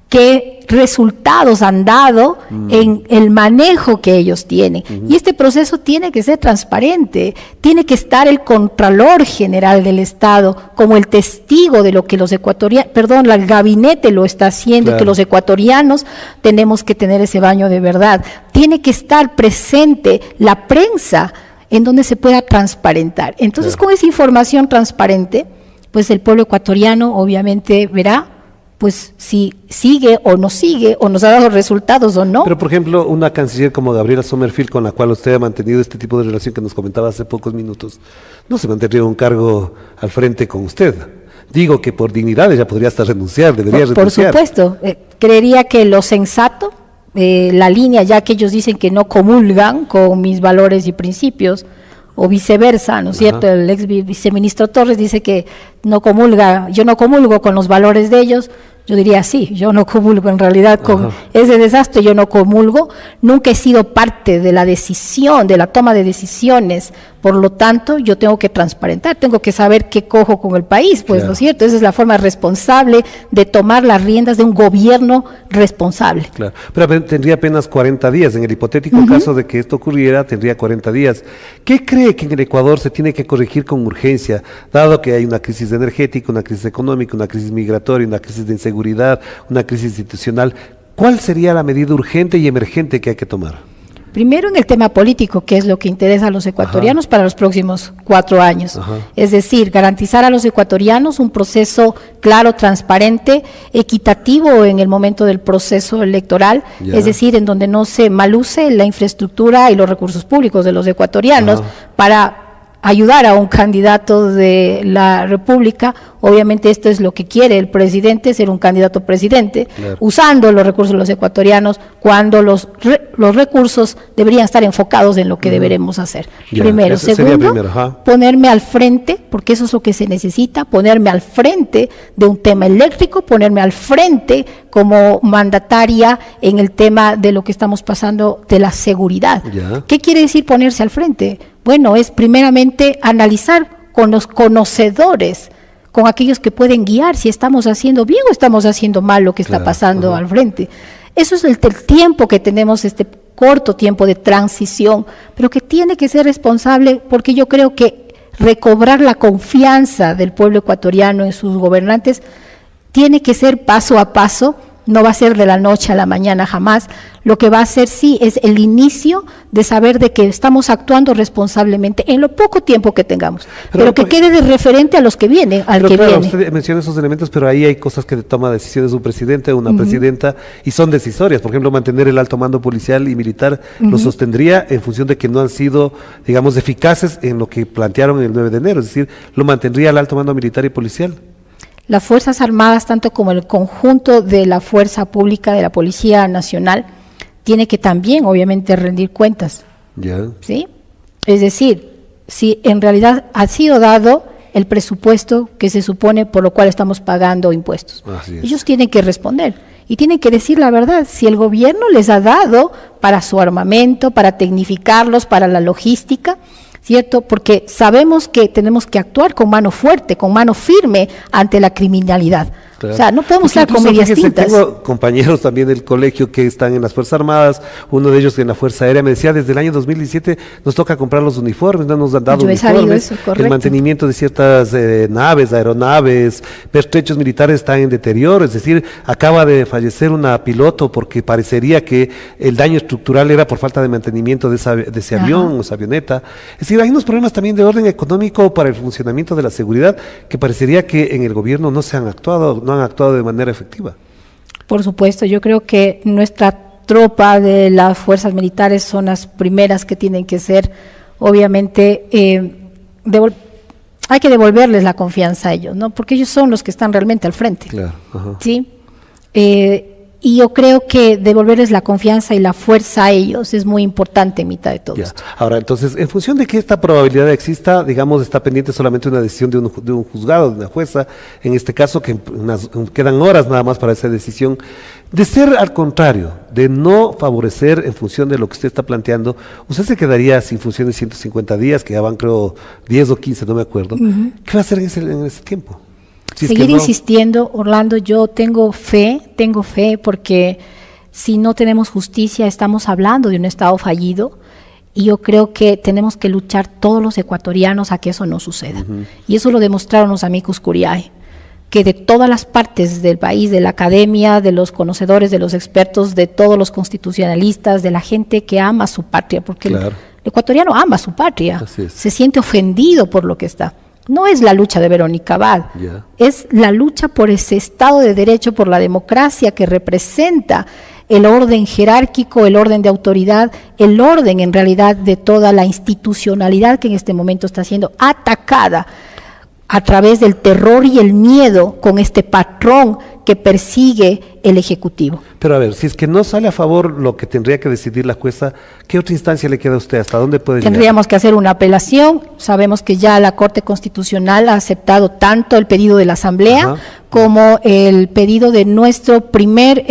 qué resultados han dado en el manejo que ellos tienen. Y este proceso tiene que ser transparente, tiene que estar el Contralor General del Estado como el testigo de lo que los ecuatorianos, el gabinete lo está haciendo, y Claro. que los ecuatorianos tenemos que tener ese baño de verdad. Tiene que estar presente la prensa en donde se pueda transparentar. Entonces, Claro. con esa información transparente, pues el pueblo ecuatoriano obviamente verá pues si sigue o no sigue, o nos ha dado resultados o no. Pero, por ejemplo, una canciller como Gabriela Sommerfield, con la cual usted ha mantenido este tipo de relación que nos comentaba hace pocos minutos, no se mantendría un cargo al frente con usted. Digo que por dignidad ella podría hasta renunciar, debería Por renunciar. supuesto, creería que lo sensato, la línea, ya que ellos dicen que no comulgan con mis valores y principios, o viceversa, ¿no es cierto? El ex viceministro Torres dice que no comulga, yo no comulgo con los valores de ellos. Yo diría sí, yo no comulgo en realidad con Ajá. ese desastre, yo no comulgo, nunca he sido parte de la decisión, de la toma de decisiones Por lo tanto, yo tengo que transparentar, tengo que saber qué cojo con el país, pues, Claro. ¿no es cierto? Esa es la forma responsable de tomar las riendas de un gobierno responsable. Claro, pero tendría apenas 40 días. En el hipotético caso de que esto ocurriera, tendría 40 días. ¿Qué cree que en el Ecuador se tiene que corregir con urgencia, dado que hay una crisis energética, una crisis económica, una crisis migratoria, una crisis de inseguridad, una crisis institucional? ¿Cuál sería la medida urgente y emergente que hay que tomar? Primero en el tema político, que es lo que interesa a los ecuatorianos para los próximos 4 años. Ajá. Es decir, garantizar a los ecuatorianos un proceso claro, transparente, equitativo en el momento del proceso electoral, Ya. es decir, en donde no se maluse la infraestructura y los recursos públicos de los ecuatorianos Ajá. para ayudar a un candidato de la República. Obviamente esto es lo que quiere el presidente, ser un candidato presidente, Claro. usando los recursos de los ecuatorianos cuando los recursos deberían estar enfocados en lo que deberemos hacer. Ya, Primero. eso sería Segundo, primero, ajá. ponerme al frente, porque eso es lo que se necesita, ponerme al frente de un tema eléctrico, ponerme al frente como mandataria en el tema de lo que estamos pasando de la seguridad. Ya. ¿Qué quiere decir ponerse al frente? Bueno, es primeramente analizar con los conocedores, con aquellos que pueden guiar si estamos haciendo bien o estamos haciendo mal lo que está Claro, pasando ajá. al frente. Eso es el tiempo que tenemos, este corto tiempo de transición, pero que tiene que ser responsable, porque yo creo que recobrar la confianza del pueblo ecuatoriano en sus gobernantes tiene que ser paso a paso, no va a ser de la noche a la mañana jamás. Lo que va a ser sí es el inicio de saber de que estamos actuando responsablemente en lo poco tiempo que tengamos, pero que quede de referente a los que vienen, al Pero que claro, viene. usted menciona esos elementos, pero ahí hay cosas que toma decisiones un presidente o una presidenta y son decisorias. Por ejemplo, mantener el alto mando policial y militar lo sostendría en función de que no han sido, digamos, eficaces en lo que plantearon el 9 de enero. Es decir, lo mantendría el alto mando militar y policial. Las Fuerzas Armadas, tanto como el conjunto de la Fuerza Pública, de la Policía Nacional, tiene que también, obviamente, rendir cuentas, Ya. ¿sí? Es decir, si en realidad ha sido dado el presupuesto que se supone por lo cual estamos pagando impuestos. Así es. Ellos tienen que responder y tienen que decir la verdad, si el gobierno les ha dado para su armamento, para tecnificarlos, para la logística, ¿cierto? Porque sabemos que tenemos que actuar con mano fuerte, con mano firme ante la criminalidad. Claro. O sea, no podemos Porque estar con incluso, medias fíjese, tintas. Tengo compañeros también del colegio que están en las Fuerzas Armadas, uno de ellos en la Fuerza Aérea, me decía, desde el año 2017 nos toca comprar los uniformes, no nos han dado Yo he sabido uniformes, eso, correcto. el mantenimiento de ciertas naves, aeronaves, pertrechos militares están en deterioro, es decir, acaba de fallecer una piloto porque parecería que el daño estructural era por falta de mantenimiento de ese Ajá. avión o esa avioneta. Es decir, hay unos problemas también de orden económico para el funcionamiento de la seguridad que parecería que en el gobierno no han actuado de manera efectiva. Por supuesto, yo creo que nuestra tropa de las fuerzas militares son las primeras que tienen que ser, obviamente, hay que devolverles la confianza a ellos, ¿no? Porque ellos son los que están realmente al frente. Claro. Ajá. ¿Sí? Y yo creo que devolverles la confianza y la fuerza a ellos es muy importante en mitad de todo Ya. esto. Ahora, entonces, en función de que esta probabilidad exista, digamos, está pendiente solamente una decisión de un juzgado, de una jueza, en este caso, que quedan horas nada más para esa decisión. De ser al contrario, de no favorecer en función de lo que usted está planteando, usted se quedaría sin función de 150 días, que ya van, creo, 10 o 15, no me acuerdo. ¿Qué va a hacer en ese tiempo? Si es que Seguir no- insistiendo, Orlando, yo tengo fe, porque si no tenemos justicia estamos hablando de un Estado fallido y yo creo que tenemos que luchar todos los ecuatorianos a que eso no suceda. Y eso lo demostraron los amigos Curiae, que de todas las partes del país, de la academia, de los conocedores, de los expertos, de todos los constitucionalistas, de la gente que ama su patria, porque Claro. el ecuatoriano ama su patria, Así es. se siente ofendido por lo que está. No es la lucha de Verónica Abad, Ya. es la lucha por ese Estado de Derecho, por la democracia que representa el orden jerárquico, el orden de autoridad, el orden en realidad de toda la institucionalidad que en este momento está siendo atacada a través del terror y el miedo con este patrón que persigue el Ejecutivo. Pero a ver, si es que no sale a favor lo que tendría que decidir la jueza, ¿qué otra instancia le queda a usted? ¿Hasta dónde puede llegar? Tendríamos que hacer una apelación. Sabemos que ya la Corte Constitucional ha aceptado tanto el pedido de la Asamblea Ajá. como el pedido de nuestro primer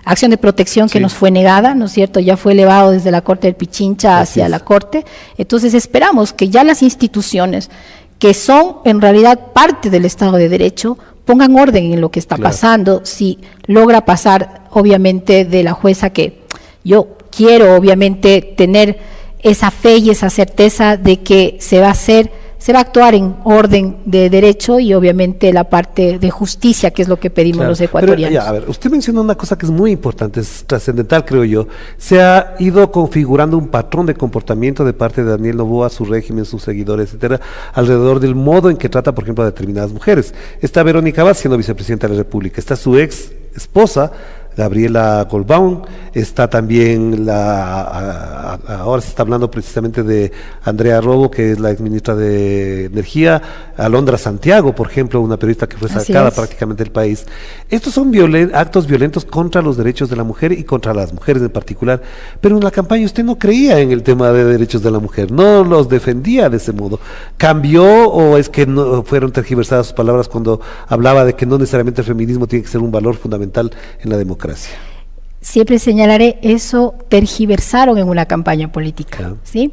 acción de protección que nos fue negada, ¿no es cierto? Ya fue elevado desde la Corte del Pichincha hacia la Corte. Entonces esperamos que ya las instituciones que son en realidad parte del Estado de Derecho pongan orden en lo que está pasando. Si logra pasar, obviamente, de la jueza, que yo quiero obviamente tener esa fe y esa certeza de que se va a actuar en orden de derecho y obviamente la parte de justicia, que es lo que pedimos los ecuatorianos. Pero, a ver, usted menciona una cosa que es muy importante, es trascendental, creo yo. Se ha ido configurando un patrón de comportamiento de parte de Daniel Noboa, su régimen, sus seguidores, etcétera, alrededor del modo en que trata, por ejemplo, a determinadas mujeres. Está Verónica Abad siendo vicepresidenta de la República, está su ex esposa, Gabriela Goldbaum, está también ahora se está hablando precisamente de Andrea Robo, que es la exministra de Energía, Alondra Santiago, por ejemplo, una periodista que fue sacada prácticamente del país. Estos son actos violentos contra los derechos de la mujer y contra las mujeres en particular, pero en la campaña usted no creía en el tema de derechos de la mujer, no los defendía de ese modo. ¿Cambió o es que no fueron tergiversadas sus palabras cuando hablaba de que no necesariamente el feminismo tiene que ser un valor fundamental en la democracia? Siempre señalaré, eso tergiversaron en una campaña política, ¿sí?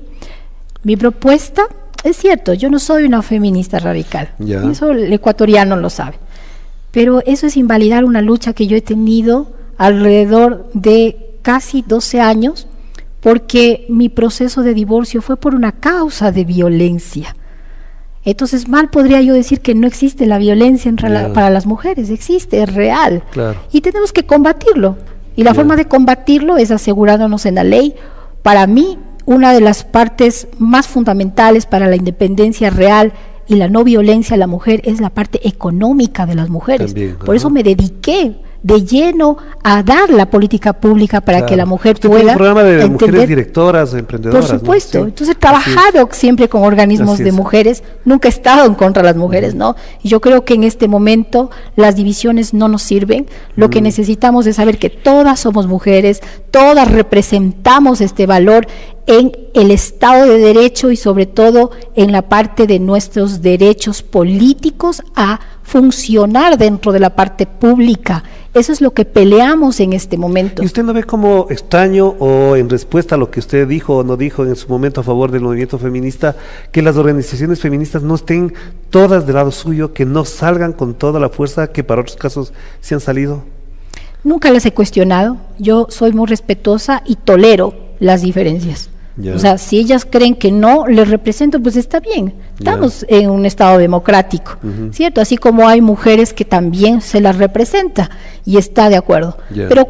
Mi propuesta, es cierto, yo no soy una feminista radical, y eso el ecuatoriano lo sabe, pero eso es invalidar una lucha que yo he tenido alrededor de casi 12 años, porque mi proceso de divorcio fue por una causa de violencia. Entonces, mal podría yo decir que no existe la violencia para las mujeres, existe, es real. Y tenemos que combatirlo. Y la forma de combatirlo es asegurándonos en la ley. Para mí, una de las partes más fundamentales para la independencia real y la no violencia a la mujer es la parte económica de las mujeres. Por eso me dediqué de lleno a dar la política pública para que la mujer pueda un programa de entender, mujeres directoras, emprendedoras. Por supuesto, ¿no? Entonces he trabajado siempre con organismos de mujeres, nunca he estado en contra de las mujeres, ¿no? Y yo creo que en este momento las divisiones no nos sirven, lo que necesitamos es saber que todas somos mujeres, todas representamos este valor en el Estado de Derecho y sobre todo en la parte de nuestros derechos políticos a funcionar dentro de la parte pública. Eso es lo que peleamos en este momento. ¿Y usted no ve como extraño o en respuesta a lo que usted dijo o no dijo en su momento a favor del movimiento feminista, que las organizaciones feministas no estén todas del lado suyo, que no salgan con toda la fuerza que para otros casos se han salido? Nunca las he cuestionado. Yo soy muy respetuosa y tolero las diferencias. O sea, si ellas creen que no les represento, pues está bien. Estamos en un Estado democrático, ¿cierto? Así como hay mujeres que también se las representa y está de acuerdo. Pero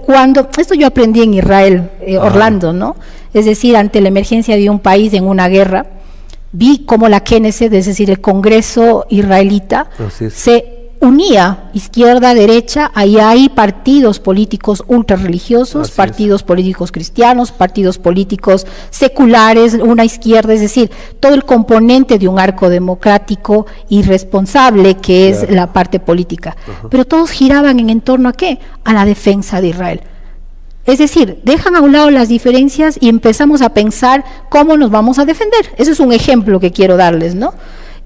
esto yo aprendí en Israel, Orlando, ¿no? Es decir, ante la emergencia de un país en una guerra, vi cómo la Knesset, es decir, el Congreso israelita, se unía izquierda, derecha. Ahí hay partidos políticos ultrarreligiosos, partidos políticos cristianos, partidos políticos seculares, una izquierda, es decir, todo el componente de un arco democrático y responsable que es la parte política. Pero todos giraban en torno ¿a qué? A la defensa de Israel. Es decir, dejan a un lado las diferencias y empezamos a pensar cómo nos vamos a defender. Ese es un ejemplo que quiero darles, ¿no?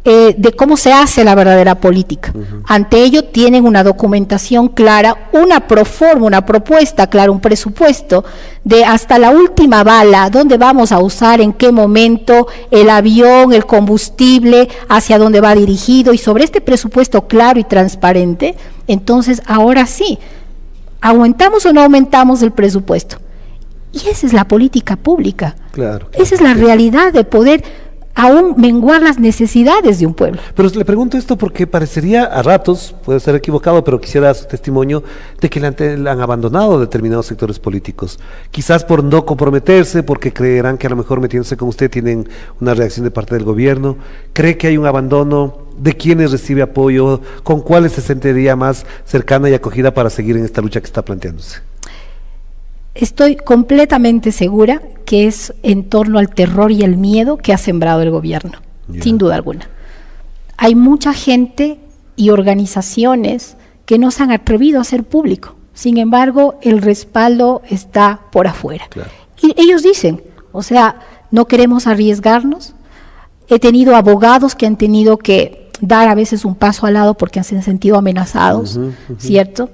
De cómo se hace la verdadera política. Ante ello tienen una documentación clara, una proforma, una propuesta clara, un presupuesto de hasta la última bala, dónde vamos a usar, en qué momento, el avión, el combustible, hacia dónde va dirigido, y sobre este presupuesto claro y transparente, entonces ahora sí, ¿aumentamos o no aumentamos el presupuesto? Y esa es la política pública. Esa es la realidad de poder aún menguar las necesidades de un pueblo. Pero le pregunto esto porque parecería a ratos, puede ser equivocado, pero quisiera su testimonio de que le han abandonado determinados sectores políticos, quizás por no comprometerse, porque creerán que a lo mejor metiéndose con usted tienen una reacción de parte del gobierno. ¿Cree que hay un abandono? ¿De quiénes recibe apoyo? ¿Con cuáles se sentiría más cercana y acogida para seguir en esta lucha que está planteándose? Estoy completamente segura que es en torno al terror y el miedo que ha sembrado el gobierno, sin duda alguna. Hay mucha gente y organizaciones que no se han atrevido a hacer público, sin embargo el respaldo está por afuera. Y ellos dicen, o sea, no queremos arriesgarnos. He tenido abogados que han tenido que dar a veces un paso al lado porque se han sentido amenazados, ¿cierto?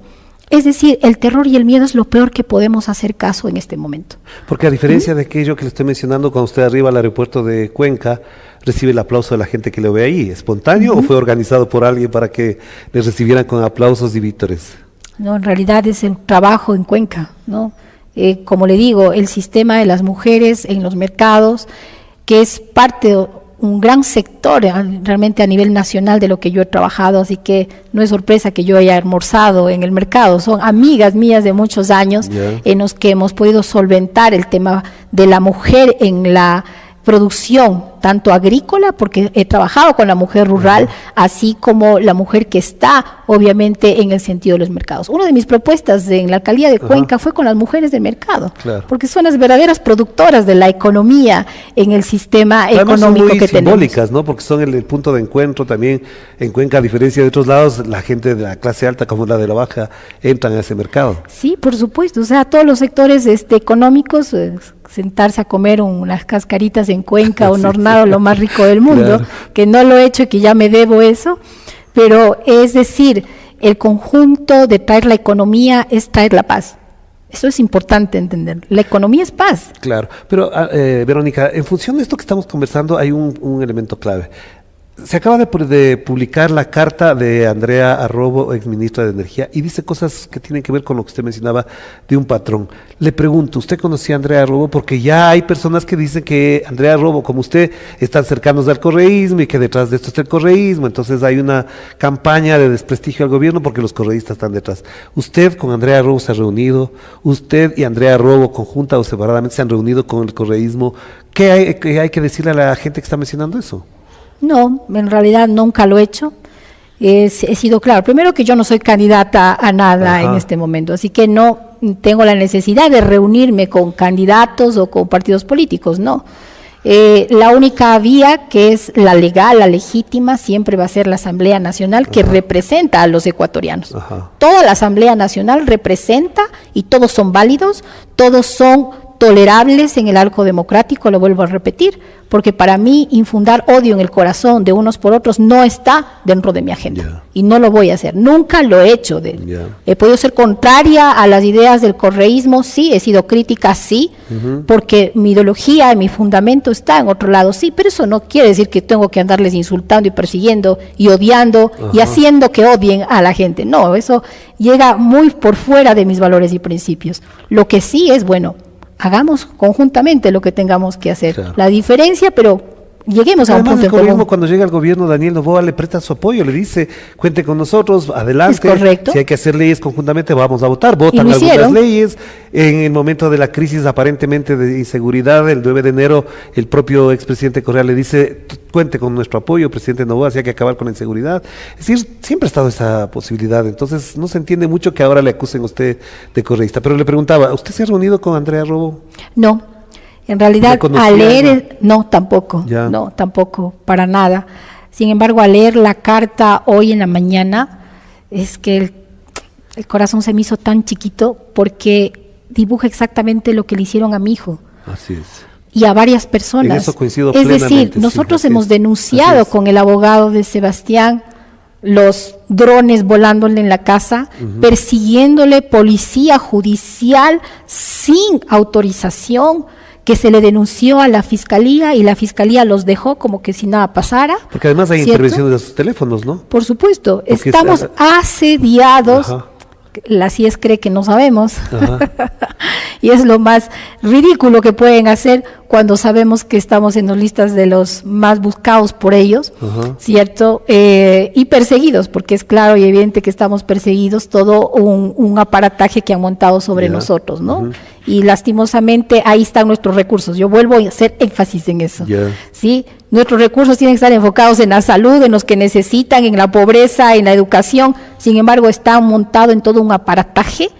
Es decir, el terror y el miedo es lo peor que podemos hacer caso en este momento. Porque a diferencia de aquello que le estoy mencionando, cuando usted arriba al aeropuerto de Cuenca, recibe el aplauso de la gente que lo ve ahí. ¿Espontáneo o fue organizado por alguien para que le recibieran con aplausos y vítores? No, en realidad es el trabajo en Cuenca, ¿no? Como le digo, el sistema de las mujeres en los mercados, que es parte de un gran sector realmente a nivel nacional de lo que yo he trabajado, así que no es sorpresa que yo haya almorzado en el mercado, son amigas mías de muchos años en los que hemos podido solventar el tema de la mujer en la producción, tanto agrícola, porque he trabajado con la mujer rural, así como la mujer que está, obviamente, en el sentido de los mercados. Una de mis propuestas en la alcaldía de Cuenca fue con las mujeres del mercado, porque son las verdaderas productoras de la economía en el sistema económico que tenemos. Simbólicas, ¿no? Porque son el punto de encuentro también en Cuenca, a diferencia de otros lados, la gente de la clase alta como la de la baja entran a ese mercado. Sí, por supuesto, o sea, todos los sectores económicos, sentarse a comer unas cascaritas en Cuenca, un hornado lo más rico del mundo, que no lo he hecho y que ya me debo eso, pero es decir, el conjunto de traer la economía es traer la paz. Eso es importante entender. La economía es paz. Claro, pero Verónica, en función de esto que estamos conversando hay un elemento clave. Se acaba de publicar la carta de Andrea Arrobo, exministra de Energía, y dice cosas que tienen que ver con lo que usted mencionaba de un patrón. Le pregunto, ¿usted conocía a Andrea Arrobo? Porque ya hay personas que dicen que Andrea Arrobo, como usted, están cercanos al correísmo y que detrás de esto está el correísmo, entonces hay una campaña de desprestigio al gobierno porque los correístas están detrás. ¿Usted con Andrea Arrobo se ha reunido? ¿Usted y Andrea Arrobo, conjunta o separadamente, se han reunido con el correísmo? ¿Qué hay que decirle a la gente que está mencionando eso? No, en realidad nunca lo he hecho. He sido claro. Primero que yo no soy candidata a nada en este momento, así que no tengo la necesidad de reunirme con candidatos o con partidos políticos, no. La única vía que es la legal, la legítima, siempre va a ser la Asamblea Nacional que representa a los ecuatorianos. Toda la Asamblea Nacional representa y todos son válidos, todos son tolerables en el arco democrático, lo vuelvo a repetir, porque para mí infundar odio en el corazón de unos por otros no está dentro de mi agenda y no lo voy a hacer, nunca lo he hecho. He podido ser contraria a las ideas del correísmo, sí, he sido crítica, sí, porque mi ideología y mi fundamento está en otro lado, sí, pero eso no quiere decir que tengo que andarles insultando y persiguiendo y odiando y haciendo que odien a la gente, no, eso llega muy por fuera de mis valores y principios. Lo que sí es, bueno, hagamos conjuntamente lo que tengamos que hacer. La diferencia, pero lleguemos a un punto en común. Cuando llega al gobierno, Daniel Noboa le presta su apoyo, le dice, cuente con nosotros, adelante. Es correcto. Si hay que hacer leyes conjuntamente, vamos a votar. Votan algunas leyes. En el momento de la crisis aparentemente de inseguridad, el 9 de enero, el propio expresidente Correa le dice, cuente con nuestro apoyo, presidente Noboa, si hay que acabar con la inseguridad. Es decir, siempre ha estado esa posibilidad. Entonces, no se entiende mucho que ahora le acusen a usted de correísta. Pero le preguntaba, ¿usted se ha reunido con Andrea Robo? No. En realidad, al leer, no, tampoco, no, tampoco, para nada. Sin embargo, al leer la carta hoy en la mañana, es que el corazón se me hizo tan chiquito porque dibuja exactamente lo que le hicieron a mi hijo. Así es. Y a varias personas. En eso coincido es decir, nosotros hemos denunciado con el abogado de Sebastián los drones volándole en la casa, persiguiéndole, policía judicial sin autorización, que se le denunció a la fiscalía y la fiscalía los dejó como que si nada pasara. Porque además hay intervenciones de sus teléfonos, ¿no? Por supuesto, porque estamos asediados. La CIES cree que no sabemos y es lo más ridículo que pueden hacer cuando sabemos que estamos en las listas de los más buscados por ellos, ¿cierto? Y perseguidos, porque es claro y evidente que estamos perseguidos, todo un aparataje que han montado sobre nosotros, ¿no? Y lastimosamente ahí están nuestros recursos. Yo vuelvo a hacer énfasis en eso, ¿sí? Nuestros recursos tienen que estar enfocados en la salud, en los que necesitan, en la pobreza, en la educación. Sin embargo, está montado en todo un aparataje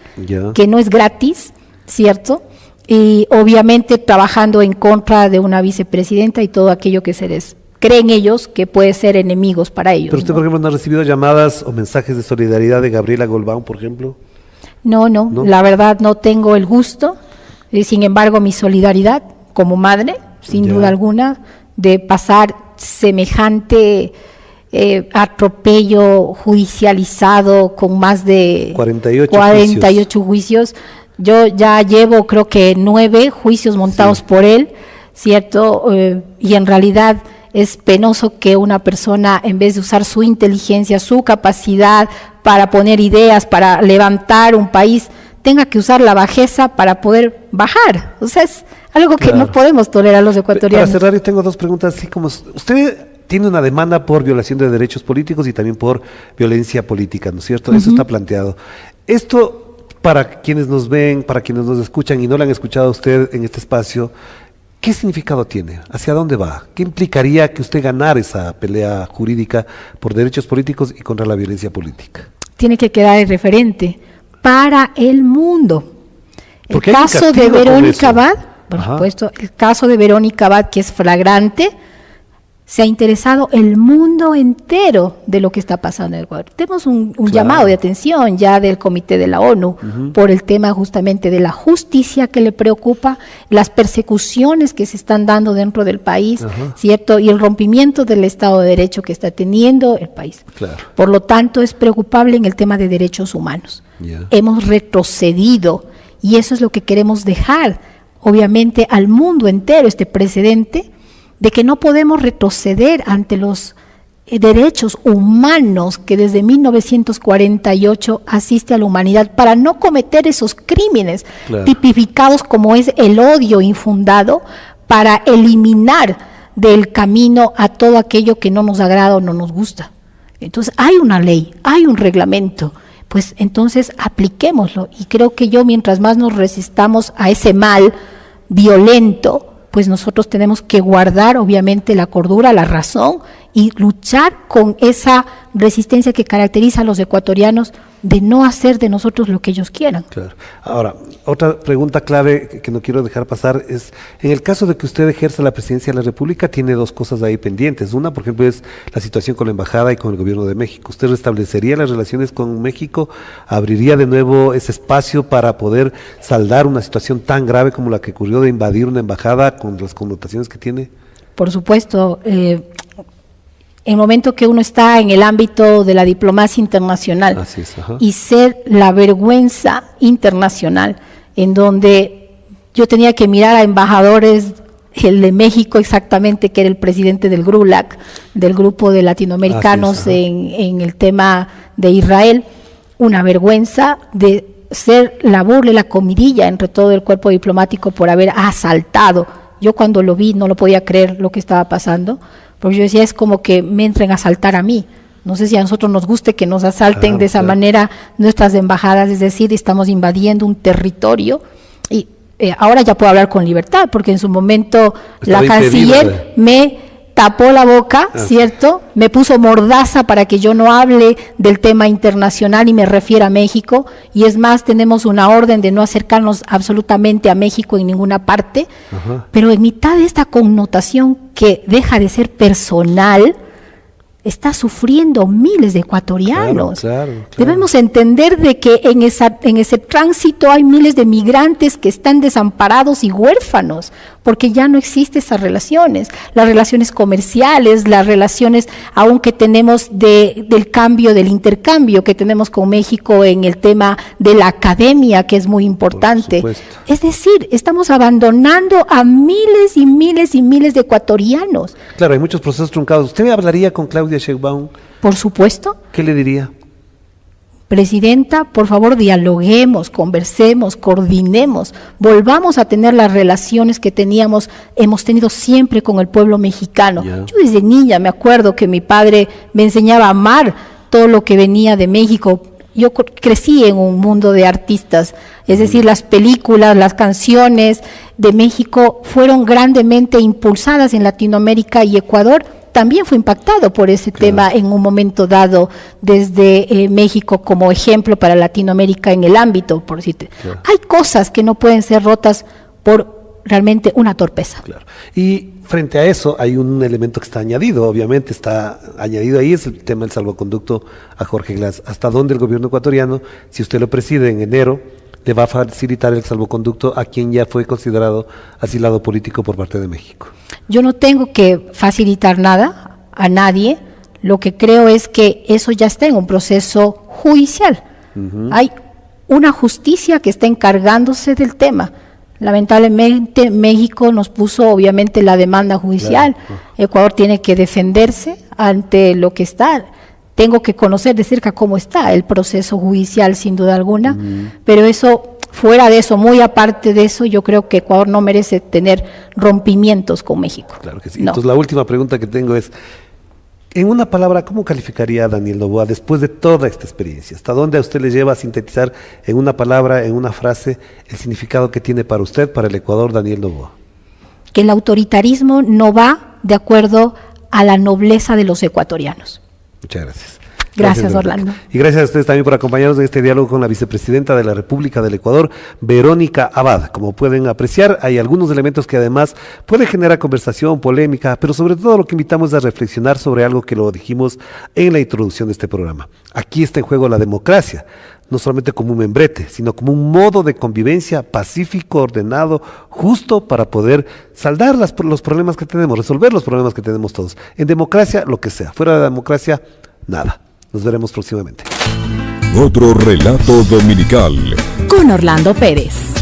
que no es gratis, ¿cierto? Y obviamente trabajando en contra de una vicepresidenta y todo aquello que se les creen ellos que puede ser enemigos para ellos. Pero usted, por ejemplo, ¿no ha recibido llamadas o mensajes de solidaridad de Gabriela Golbán, por ejemplo? No, la verdad no tengo el gusto. Sin embargo, mi solidaridad como madre, sin duda alguna, de pasar semejante atropello judicializado con más de 48 juicios. Yo ya llevo creo que 9 juicios montados por él, ¿cierto? Y en realidad es penoso que una persona, en vez de usar su inteligencia, su capacidad para poner ideas, para levantar un país, tenga que usar la bajeza para poder bajar. O sea, es algo que no podemos tolerar los ecuatorianos. Para cerrar, yo tengo 2 preguntas, así como usted tiene una demanda por violación de derechos políticos y también por violencia política, ¿no es cierto? Eso está planteado. Esto, para quienes nos ven, para quienes nos escuchan y no le han escuchado a usted en este espacio, ¿qué significado tiene? ¿Hacia dónde va? ¿Qué implicaría que usted ganara esa pelea jurídica por derechos políticos y contra la violencia política? Tiene que quedar el referente para el mundo. El Porque hay un caso de castigo con Verónica eso. Abad, por supuesto, el caso de Verónica Abad, que es flagrante, se ha interesado el mundo entero de lo que está pasando en Ecuador. Tenemos un llamado de atención ya del Comité de la ONU por el tema justamente de la justicia que le preocupa, las persecuciones que se están dando dentro del país, ¿cierto? Y el rompimiento del Estado de Derecho que está teniendo el país. Claro. Por lo tanto, es preocupable en el tema de derechos humanos. Hemos retrocedido y eso es lo que queremos dejar, obviamente, al mundo entero, este precedente de que no podemos retroceder ante los derechos humanos que desde 1948 asiste a la humanidad para no cometer esos crímenes tipificados como es el odio infundado, para eliminar del camino a todo aquello que no nos agrada o no nos gusta. Entonces hay una ley, hay un reglamento, pues entonces apliquémoslo, y creo que mientras más nos resistamos a ese mal violento, pues nosotros tenemos que guardar obviamente la cordura, la razón y luchar con esa resistencia que caracteriza a los ecuatorianos de no hacer de nosotros lo que ellos quieran. Claro. Ahora, otra pregunta clave que no quiero dejar pasar es, en el caso de que usted ejerza la presidencia de la República, tiene 2 cosas ahí pendientes. Una, por ejemplo, es la situación con la Embajada y con el Gobierno de México. ¿Usted restablecería las relaciones con México? ¿Abriría de nuevo ese espacio para poder saldar una situación tan grave como la que ocurrió de invadir una embajada con las connotaciones que tiene? Por supuesto, en el momento que uno está en el ámbito de la diplomacia internacional y ser la vergüenza internacional, en donde yo tenía que mirar a embajadores, el de México exactamente, que era el presidente del GRULAC, del grupo de latinoamericanos en el tema de Israel, una vergüenza de ser la burla y la comidilla entre todo el cuerpo diplomático por haber asaltado. Yo cuando lo vi no lo podía creer lo que estaba pasando, porque yo decía, es como que me entren a asaltar a mí. No sé si a nosotros nos guste que nos asalten de esa manera nuestras embajadas, es decir, estamos invadiendo un territorio. Y ahora ya puedo hablar con libertad, porque en su momento la canciller me tapó la boca, ¿cierto? Me puso mordaza para que yo no hable del tema internacional y me refiera a México, y es más, tenemos una orden de no acercarnos absolutamente a México en ninguna parte, pero en mitad de esta connotación que deja de ser personal, está sufriendo miles de ecuatorianos. Claro. Debemos entender de que en ese tránsito hay miles de migrantes que están desamparados y huérfanos, porque ya no existen esas relaciones, las relaciones comerciales, las relaciones aún que tenemos del cambio, del intercambio que tenemos con México en el tema de la academia, que es muy importante. Es decir, estamos abandonando a miles y miles y miles de ecuatorianos. Claro, hay muchos procesos truncados. ¿Usted hablaría con Claudia Sheinbaum? Por supuesto. ¿Qué le diría? Presidenta, por favor, dialoguemos, conversemos, coordinemos, volvamos a tener las relaciones que hemos tenido siempre con el pueblo mexicano. Yo desde niña me acuerdo que mi padre me enseñaba a amar todo lo que venía de México. Yo crecí en un mundo de artistas, es decir, las películas, las canciones de México fueron grandemente impulsadas en Latinoamérica, y Ecuador también fue impactado por ese tema en un momento dado desde México como ejemplo para Latinoamérica en el ámbito, por decirte. Hay cosas que no pueden ser rotas por realmente una torpeza. Y frente a eso hay un elemento que está añadido, obviamente está añadido ahí, es el tema del salvoconducto a Jorge Glass. ¿Hasta dónde el gobierno ecuatoriano, si usted lo preside en enero, le va a facilitar el salvoconducto a quien ya fue considerado asilado político por parte de México? Yo no tengo que facilitar nada a nadie. Lo que creo es que eso ya está en un proceso judicial. Hay una justicia que está encargándose del tema. Lamentablemente México nos puso obviamente la demanda judicial. Claro. Ecuador tiene que defenderse ante lo que está. Tengo que conocer de cerca cómo está el proceso judicial, sin duda alguna, pero eso, fuera de eso, muy aparte de eso, yo creo que Ecuador no merece tener rompimientos con México. Claro que sí. No. Entonces la última pregunta que tengo es, en una palabra, ¿cómo calificaría a Daniel Noboa después de toda esta experiencia? ¿Hasta dónde a usted le lleva a sintetizar en una palabra, en una frase, el significado que tiene para usted, para el Ecuador, Daniel Noboa? Que el autoritarismo no va de acuerdo a la nobleza de los ecuatorianos. Muchas gracias. Gracias, Orlando. Y gracias a ustedes también por acompañarnos en este diálogo con la vicepresidenta de la República del Ecuador, Verónica Abad. Como pueden apreciar, hay algunos elementos que además pueden generar conversación, polémica, pero sobre todo lo que invitamos es a reflexionar sobre algo que lo dijimos en la introducción de este programa. Aquí está en juego la democracia, no solamente como un membrete, sino como un modo de convivencia pacífico, ordenado, justo para poder saldar los problemas que tenemos, resolver los problemas que tenemos todos. En democracia, lo que sea. Fuera de la democracia, nada. Nos veremos próximamente. Otro relato dominical. Con Orlando Pérez.